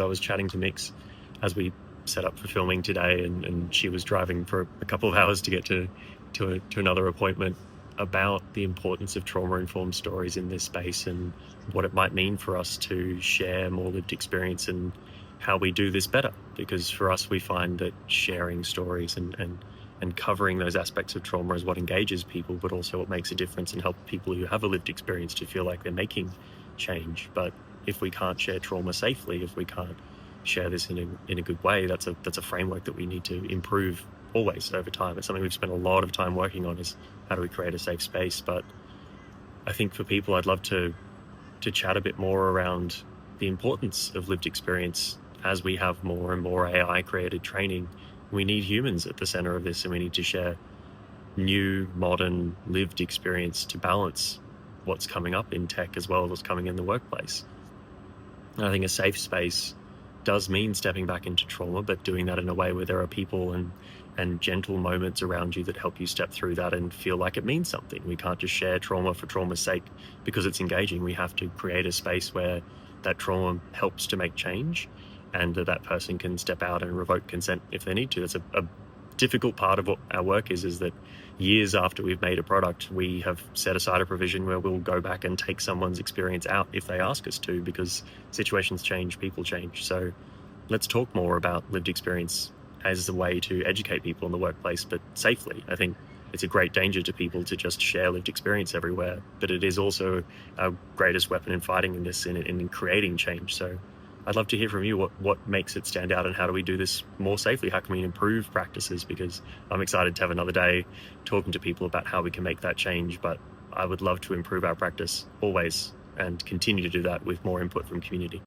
I was chatting to Mix as we set up for filming today, and she was driving for a couple of hours to get to another appointment, about the importance of trauma-informed stories in this space and what it might mean for us to share more lived experience and how we do this better. Because for us, we find that sharing stories and covering those aspects of trauma is what engages people, but also what makes a difference and help people who have a lived experience to feel like they're making change. But if we can't share trauma safely, if we can't share this in a good way, that's a framework that we need to improve always over time. It's something we've spent a lot of time working on, is how do we create a safe space. But I think for people, I'd love to chat a bit more around the importance of lived experience. As we have more and more AI created training, we need humans at the center of this, and we need to share new, modern, lived experience to balance what's coming up in tech as well as what's coming in the workplace. And I think a safe space does mean stepping back into trauma, but doing that in a way where there are people and gentle moments around you that help you step through that and feel like it means something. We can't just share trauma for trauma's sake because it's engaging. We have to create a space where that trauma helps to make change, and that person can step out and revoke consent if they need to. That's a difficult part of what our work is that years after we've made a product, we have set aside a provision where we'll go back and take someone's experience out if they ask us to, because situations change, people change. So let's talk more about lived experience as a way to educate people in the workplace, but safely. I think it's a great danger to people to just share lived experience everywhere, but it is also our greatest weapon in fighting in this, in creating change. So I'd love to hear from you what makes it stand out, and how do we do this more safely? How can we improve practices? Because I'm excited to have another day talking to people about how we can make that change, but I would love to improve our practice always and continue to do that with more input from community.